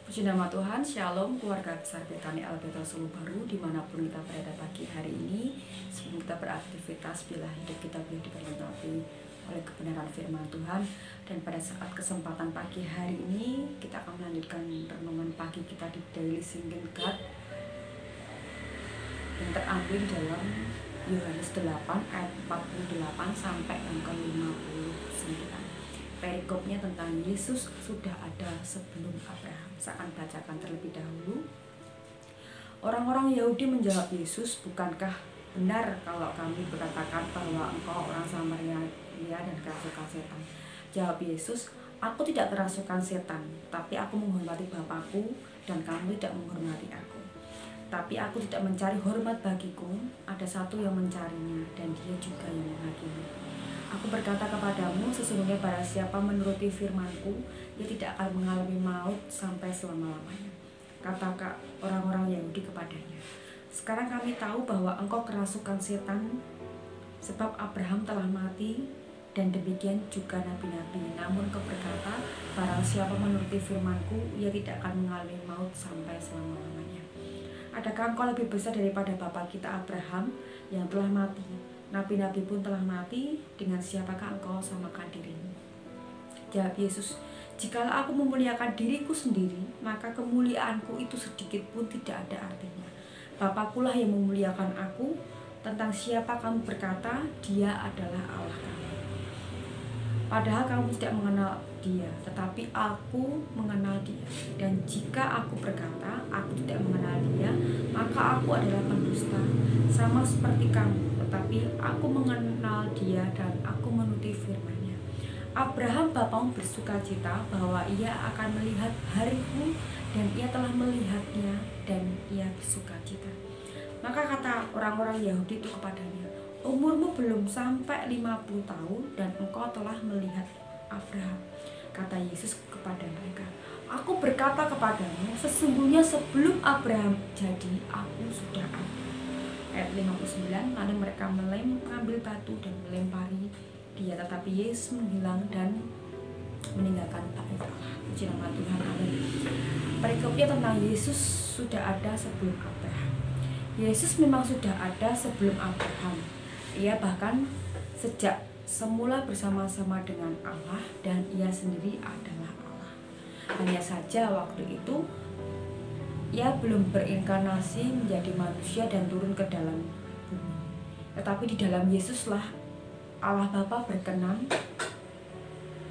Puji nama Tuhan, Shalom keluarga besar Betani Alberta Solo Baru dimanapun kita berada pagi hari ini. Sebelum kita beraktivitas, bila hidup kita boleh diberkati oleh kebenaran firman Tuhan. Dan pada saat kesempatan pagi hari ini, kita akan melanjutkan renungan pagi kita di Daily Singing God yang terambil dalam Yohanes 8 ayat 48 sampai yang ke-59. Perikopnya tentang Yesus sudah ada sebelum Abraham. Saya akan bacakan terlebih dahulu. Orang-orang Yahudi menjawab Yesus, "Bukankah benar kalau kami berkatakan bahwa engkau orang Samaria dan kerasukan setan?" Jawab Yesus, "Aku tidak kerasukan setan, tapi aku menghormati Bapakku dan kamu tidak menghormati aku. Tapi aku tidak mencari hormat bagiku, ada satu yang mencarinya dan dia juga yang menghakimi. Aku berkata kepadamu, sesungguhnya barang siapa menuruti firman-Ku, ia tidak akan mengalami maut sampai selama-lamanya." Kata orang-orang Yahudi kepadanya, "Sekarang kami tahu bahwa engkau kerasukan setan, sebab Abraham telah mati, dan demikian juga nabi-nabi. Namun engkau berkata, barang siapa menuruti firman-Ku, ia tidak akan mengalami maut sampai selama-lamanya. Adakah engkau lebih besar daripada bapa kita Abraham yang telah mati? Nabi-nabi pun telah mati, dengan siapakah engkau samakan dirimu?" Jawab Yesus, "Jikalau aku memuliakan diriku sendiri, maka kemuliaanku itu sedikit pun tidak ada artinya. Bapakku lah yang memuliakan aku. Tentang siapa kamu berkata, dia adalah Allah kamu. Padahal kamu tidak mengenal dia, tetapi aku mengenal dia. Dan jika aku berkata, aku tidak mengenal dia, maka aku adalah pendusta, sama seperti kamu. Tetapi aku mengenal dia dan aku menuruti firman-Nya. Abraham bapamu bersukacita bahwa ia akan melihat hariku, dan ia telah melihatnya dan ia bersukacita." Maka kata orang-orang Yahudi itu kepadanya, "Umurmu belum sampai 50 tahun dan engkau telah melihat Abraham." Kata Yesus kepada mereka, "Aku berkata kepadamu, sesungguhnya sebelum Abraham jadi, aku sudah ada." Ayat 59, lalu mereka mengambil batu dan melempari dia, tetapi Yesus menghilang dan meninggalkan bait Allah. Puji nama Tuhan, amin. Perikopnya tentang Yesus sudah ada sebelum Abraham. Yesus memang sudah ada sebelum Abraham. Ia bahkan sejak semula bersama-sama dengan Allah, dan ia sendiri adalah Allah. Hanya saja waktu itu ia belum berinkarnasi menjadi manusia dan turun ke dalam bumi. Tetapi di dalam Yesuslah Allah Bapa berkenan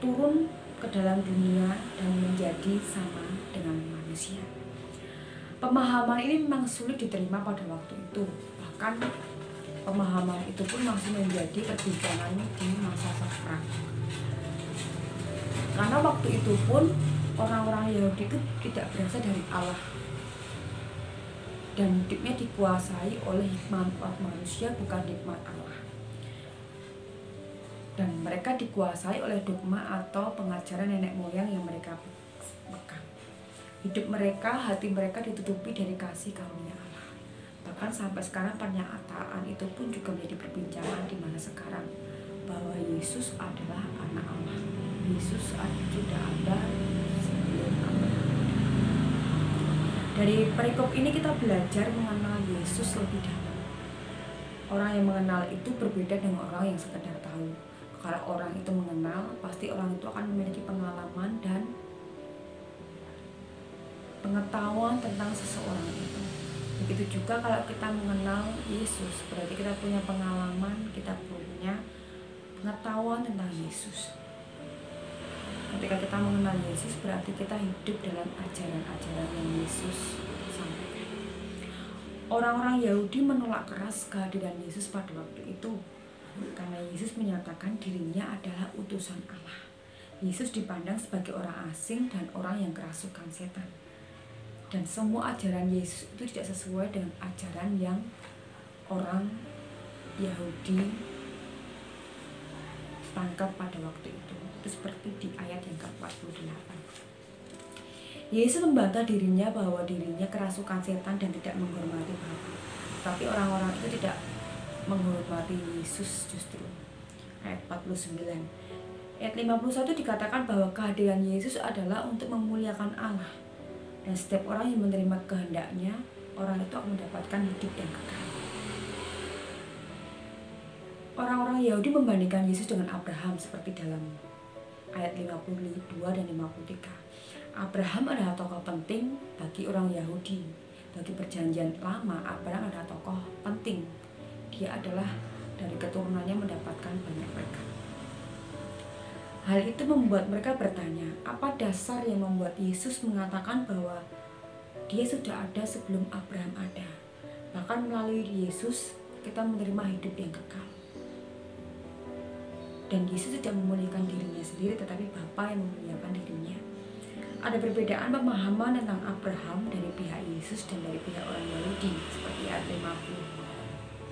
turun ke dalam dunia dan menjadi sama dengan manusia. Pemahaman ini memang sulit diterima pada waktu itu. Bahkan pemahaman itu pun masih menjadi perbincangan di masa sekarang. Karena waktu itu pun orang-orang Yahudi itu tidak berasal dari Allah, dan hidupnya dikuasai oleh hikmat manusia, bukan hikmat Allah. Dan mereka dikuasai oleh dogma atau pengajaran nenek moyang yang mereka pegang. Hidup mereka, hati mereka ditutupi dari kasih karunia Allah. Bahkan sampai sekarang pernyataan itu pun juga menjadi perbincangan di mana sekarang, bahwa Yesus adalah anak Allah. Yesus sudah ada sebelum Abraham. Dari perikop ini kita belajar mengenal Yesus lebih dalam. Orang yang mengenal itu berbeda dengan orang yang sekedar tahu. Kalau orang itu mengenal, pasti orang itu akan memiliki pengalaman dan pengetahuan tentang seseorang itu. Begitu juga kalau kita mengenal Yesus, berarti kita punya pengalaman, kita punya pengetahuan tentang Yesus. Ketika kita mengenal Yesus, berarti kita hidup dalam ajaran-ajaran yang Yesus sampaikan. Orang-orang Yahudi menolak keras kehadiran Yesus pada waktu itu, karena Yesus menyatakan dirinya adalah utusan Allah. Yesus dipandang sebagai orang asing dan orang yang kerasukan setan. Dan semua ajaran Yesus itu tidak sesuai dengan ajaran yang orang Yahudi tangkap pada waktu itu. Itu seperti di ayat yang ke-48. Yesus membantah dirinya bahwa dirinya kerasukan setan dan tidak menghormati Bapa. Tapi orang-orang itu tidak menghormati Yesus justru. Ayat 49. Ayat 51 dikatakan bahwa kehadiran Yesus adalah untuk memuliakan Allah. Dan setiap orang yang menerima kehendaknya, orang itu akan mendapatkan hidup yang kekal. Orang-orang Yahudi membandingkan Yesus dengan Abraham seperti dalam ayat 52 dan 53. Abraham adalah tokoh penting bagi orang Yahudi. Bagi perjanjian lama, Abraham adalah tokoh penting. Dia adalah dari keturunannya mendapatkan banyak berkat. Hal itu membuat mereka bertanya, apa dasar yang membuat Yesus mengatakan bahwa dia sudah ada sebelum Abraham ada? Bahkan melalui Yesus kita menerima hidup yang kekal. Dan Yesus tidak memuliakan dirinya sendiri, tetapi Bapa yang memuliakan dirinya. Ada perbedaan pemahaman tentang Abraham dari pihak Yesus dan dari pihak orang Yahudi, seperti ayat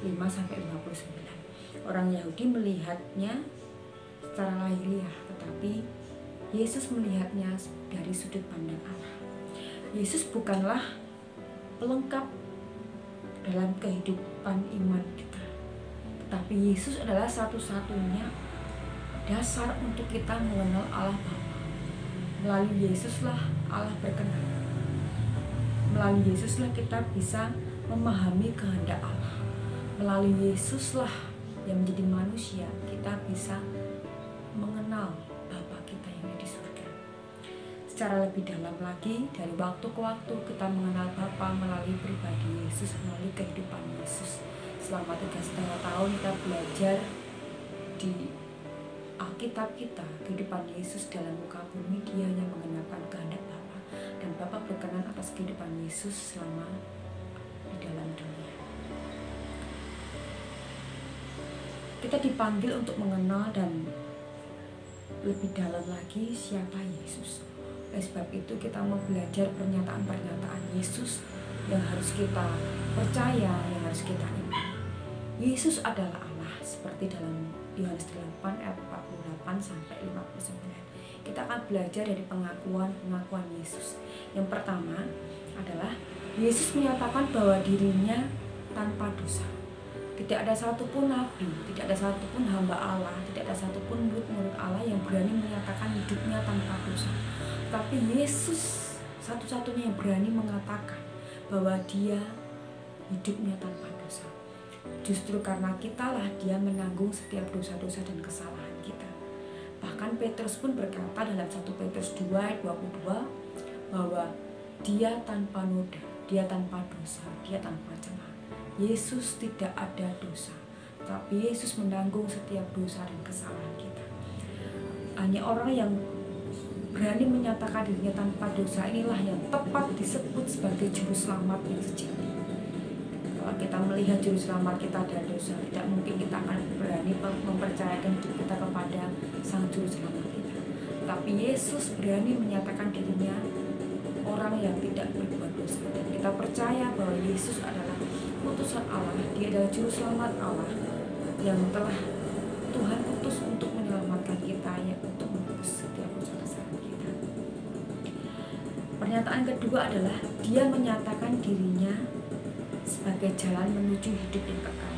55-59. Orang Yahudi melihatnya secara lahiriah, tetapi Yesus melihatnya dari sudut pandang Allah. Yesus bukanlah pelengkap dalam kehidupan iman kita, tetapi Yesus adalah satu-satunya dasar untuk kita mengenal Allah Bapa. Melalui Yesuslah Allah berkenan. Melalui Yesuslah kita bisa memahami kehendak Allah. Melalui Yesuslah yang menjadi manusia, kita bisa mengenal Bapa kita yang ada di surga. Secara lebih dalam lagi, dari waktu ke waktu kita mengenal Bapa melalui pribadi Yesus, melalui kehidupan Yesus. Selama 3,5 tahun kita belajar di Alkitab kita, kehidupan Yesus dalam muka bumi, dia hanya mengenalkan kehendak Bapa, dan Bapa berkenan atas kehidupan Yesus selama di dalam dunia. Kita dipanggil untuk mengenal dan lebih dalam lagi siapa Yesus. Oleh sebab itu kita mau belajar pernyataan-pernyataan Yesus yang harus kita percaya, yang harus kita imani. Yesus adalah Allah, seperti dalam Yohanes 8 ayat 48 sampai 59. Kita akan belajar dari pengakuan Yesus. Yang pertama adalah Yesus menyatakan bahwa dirinya tanpa dosa. Tidak ada satupun nabi, tidak ada satupun hamba Allah, tidak ada satupun murid-murid Allah yang berani menyatakan hidupnya tanpa dosa. Tapi Yesus satu-satunya yang berani mengatakan bahwa dia hidupnya tanpa dosa. Justru karena kitalah dia menanggung setiap dosa-dosa dan kesalahan kita. Bahkan Petrus pun berkata dalam 1 Petrus 2 ayat 22 bahwa dia tanpa noda, dia tanpa dosa, dia tanpa celah. Yesus tidak ada dosa, tapi Yesus menanggung setiap dosa dan kesalahan kita. Hanya orang yang berani menyatakan dirinya tanpa dosa inilah yang tepat disebut sebagai juru selamat yang sejati. Kalau kita melihat juru selamat kita ada dosa, tidak mungkin kita akan berani mempercayakan hidup kita kepada sang juru selamat kita. Tapi Yesus berani menyatakan dirinya orang yang tidak berbuat dosa, dan kita percaya bahwa Yesus adalah utusan Allah. Dia adalah juru selamat Allah yang telah Tuhan utus untuk menyelamatkan kita, ya, untuk menebus setiap kesalahan kita. Pernyataan kedua adalah dia menyatakan dirinya sebagai jalan menuju hidup yang kekal.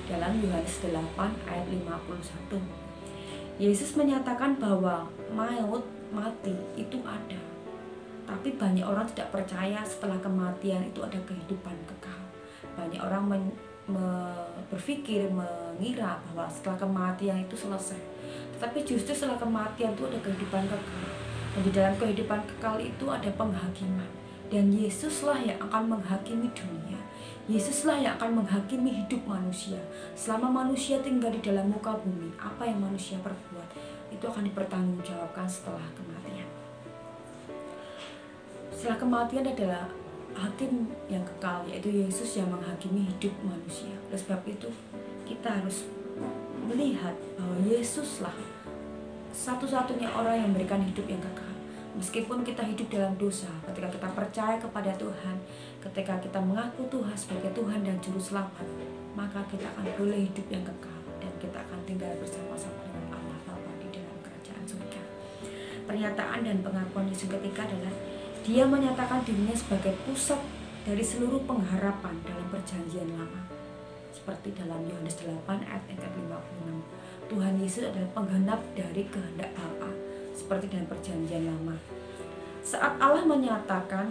Dalam Yohanes 8 ayat 51, Yesus menyatakan bahwa mati itu ada, tapi banyak orang tidak percaya setelah kematian itu ada kehidupan kekal. Banyak orang berpikir, mengira bahwa setelah kematian itu selesai. Tetapi justru setelah kematian itu ada kehidupan kekal. Dan di dalam kehidupan kekal itu ada penghakiman. Dan Yesuslah yang akan menghakimi dunia. Yesuslah yang akan menghakimi hidup manusia. Selama manusia tinggal di dalam muka bumi, apa yang manusia perbuat itu akan dipertanggungjawabkan setelah kematian. Setelah kematian adalah hakim yang kekal, yaitu Yesus yang menghakimi hidup manusia. Oleh sebab itu kita harus melihat bahwa Yesuslah satu-satunya orang yang memberikan hidup yang kekal. Meskipun kita hidup dalam dosa, ketika kita percaya kepada Tuhan, ketika kita mengaku Tuhan sebagai Tuhan dan Juru Selamat, maka kita akan boleh hidup yang kekal dan kita akan tinggal bersama-sama dengan Allah Bapa di dalam kerajaan surga. Pernyataan dan pengakuan Yesus ketiga adalah dia menyatakan dirinya sebagai pusat dari seluruh pengharapan dalam perjanjian lama. Seperti dalam Yohanes 8 ayat 56, Tuhan Yesus adalah penggenap dari kehendak Bapa, seperti dalam perjanjian lama. Saat Allah mengatakan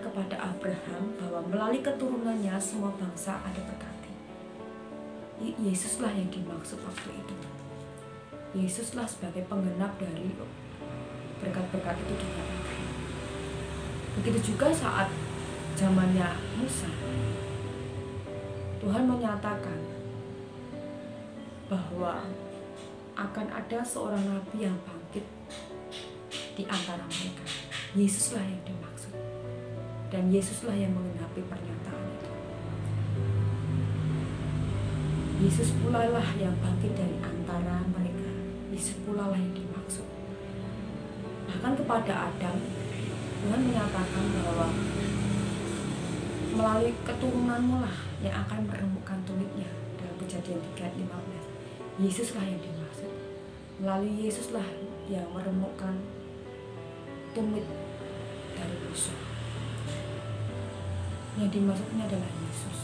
kepada Abraham bahwa melalui keturunannya semua bangsa ada berkati. Yesuslah yang dimaksud waktu itu. Yesuslah sebagai penggenap dari berkat-berkat itu dinyatakan. Begitu juga saat zamannya Musa, Tuhan menyatakan bahwa akan ada seorang nabi yang bangkit di antara mereka. Yesuslah yang dimaksud, dan Yesuslah yang menggenapi pernyataan itu. Yesus pula lah yang bangkit dari antara mereka. Yesus pula lah yang dimaksud. Bahkan kepada Adam, Tuhan menyatakan bahwa melalui keturunanmu lah yang akan meremukkan tumitnya, dalam Kejadian 3:15. Yesuslah yang dimaksud. Melalui Yesuslah yang meremukkan tumit dari musuh. Yang dimaksudnya adalah Yesus.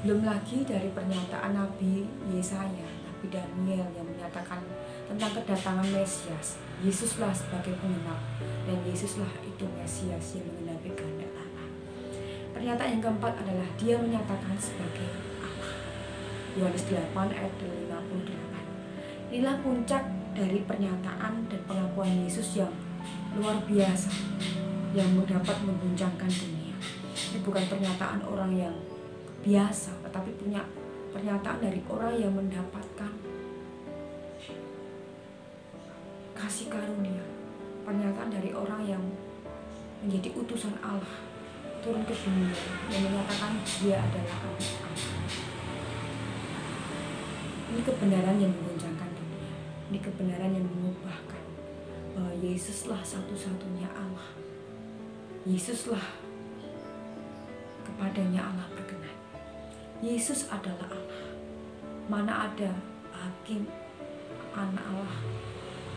Belum lagi dari pernyataan Nabi Yesaya, Nabi Daniel yang menyatakan tentang kedatangan Mesias. Yesuslah sebagai penggenap, dan Yesuslah itu Mesias yang menggenapi kehendak Allah. Pernyataan yang keempat adalah Dia menyatakan sebagai Allah. Yohanes 8 ayat 58. Inilah puncak dari pernyataan dan pengakuan Yesus yang luar biasa, yang dapat mengguncangkan dunia. Ini bukan pernyataan orang yang biasa, tetapi punya pernyataan dari orang yang mendapatkan kasih karunia. Pernyataan dari orang yang menjadi utusan Allah turun ke dunia, yang menyatakan Dia adalah anak Allah. Ini kebenaran yang mengguncangkan dunia. Ini kebenaran yang mengubahkan bahwa Yesuslah satu-satunya Allah. Yesuslah kepadanya Allah berkenan. Yesus adalah Allah. Mana ada hakim anak Allah,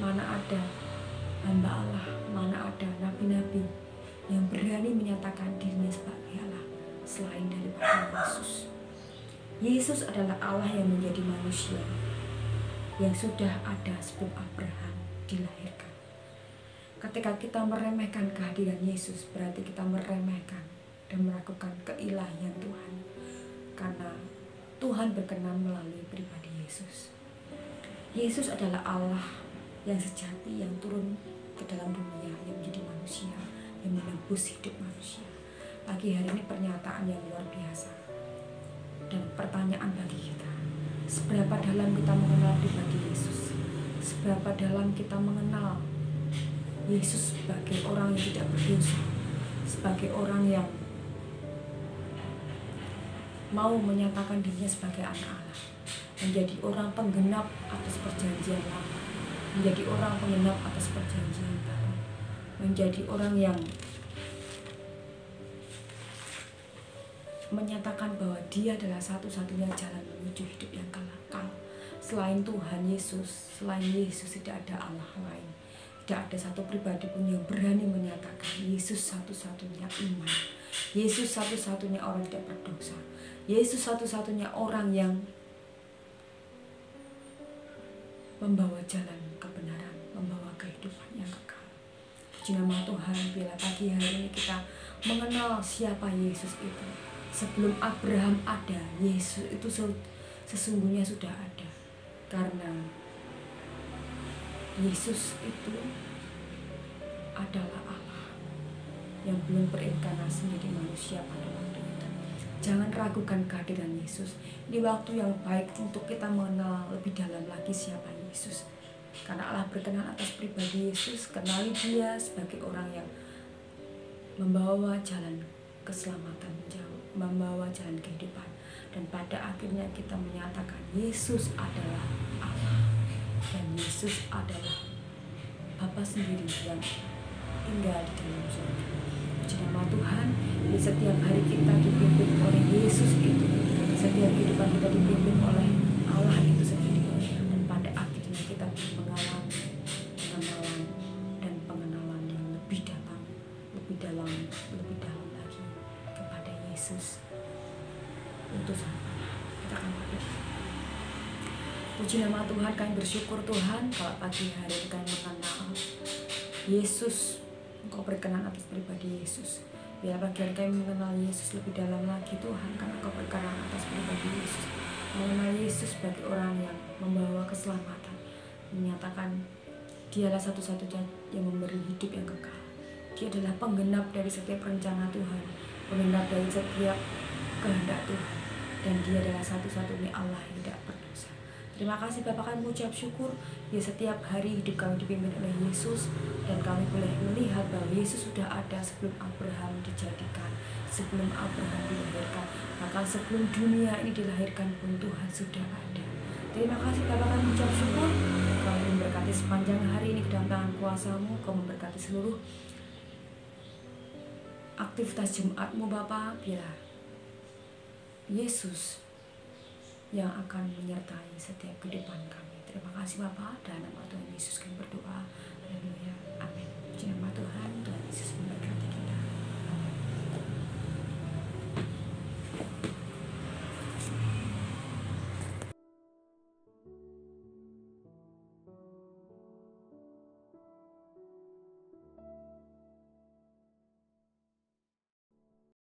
mana ada hamba Allah, mana ada nabi-nabi yang berani menyatakan dirinya sebagai Allah selain daripada Yesus. Yesus adalah Allah yang menjadi manusia, yang sudah ada sebelum Abraham dilahirkan. Ketika kita meremehkan kehadiran Yesus, berarti kita meremehkan dan meragukan keilahian Tuhan, karena Tuhan berkenan melalui pribadi Yesus. Yesus adalah Allah yang sejati, yang turun ke dalam dunia, yang menjadi manusia, yang menebus hidup manusia. Pagi hari ini pernyataan yang luar biasa. Dan pertanyaan bagi kita, seberapa dalam kita mengenal pribadi Yesus? Seberapa dalam kita mengenal Yesus sebagai orang yang tidak berdosa, sebagai orang yang mau menyatakan dirinya sebagai anak Allah, menjadi orang penggenap atas perjanjian lama, menjadi orang penggenap atas perjanjian baru, menjadi orang yang menyatakan bahwa Dia adalah satu-satunya jalan menuju hidup yang kekal. Selain Tuhan Yesus, selain Yesus tidak ada Allah lain. Tidak ada satu pribadi pun yang berani menyatakan Yesus satu-satunya iman. Yesus satu-satunya orang tidak berdosa. Yesus satu-satunya orang yang membawa jalan kebenaran, membawa kehidupan yang kekal. Puji nama Tuhan, bila pagi hari ini kita mengenal siapa Yesus itu. Sebelum Abraham ada, Yesus itu sesungguhnya sudah ada. Karena Yesus itu adalah Allah yang belum berinkarnasi menjadi manusia pada waktu itu. Jangan ragukan kehadiran Yesus. Ini waktu yang baik untuk kita mengenal lebih dalam lagi siapa Yesus. Karena Allah berkenan atas pribadi Yesus, kenali Dia sebagai orang yang membawa jalan keselamatan, membawa jalan kehidupan, dan pada akhirnya kita menyatakan Yesus adalah Allah, dan Yesus adalah Bapa sendiri yang tinggal di dalam surga. Puji nama Tuhan, di setiap hari kita dipimpin oleh Yesus itu, setiap kehidupan kita dipimpin oleh Allah itu sendiri, dan pada akhirnya kita mengalami pengenalan dan pengenalan yang lebih dalam lagi kepada Yesus, utusan Allah. Kita akan berdoa. Puji nama Tuhan, kami bersyukur Tuhan kalau pagi hari ini kami mengenal Yesus. Engkau berkenan atas pribadi Yesus. Biar pagi hari kami mengenal Yesus lebih dalam lagi Tuhan, karena Engkau berkenan atas pribadi Yesus. Mengenal Yesus sebagai orang yang membawa keselamatan, menyatakan Dialah satu-satunya yang memberi hidup yang kekal. Dia adalah penggenap dari setiap rencana Tuhan, penggenap dari setiap kehendak Tuhan, dan Dia adalah satu-satunya Allah yang tidak berdosa. Terima kasih Bapak, kami mengucap syukur ya setiap hari hidup kami dipimpin oleh Yesus, dan kami boleh melihat bahwa Yesus sudah ada sebelum Abraham dijadikan, sebelum Abraham dilahirkan, bahkan sebelum dunia ini dilahirkan pun Tuhan sudah ada. Terima kasih Bapak, kami mengucap syukur. Kau memberkati sepanjang hari ini ke dalam tangan kuasa-Mu. Kau memberkati seluruh aktivitas Jumat-Mu Bapak. Biarlah Yesus yang akan menyertai setiap kehidupan kami. Terima kasih Bapak, dan nama Tuhan Yesus kami berdoa. Haleluya. Amin. Puji nama Tuhan. Tuhan Yesus memberkati.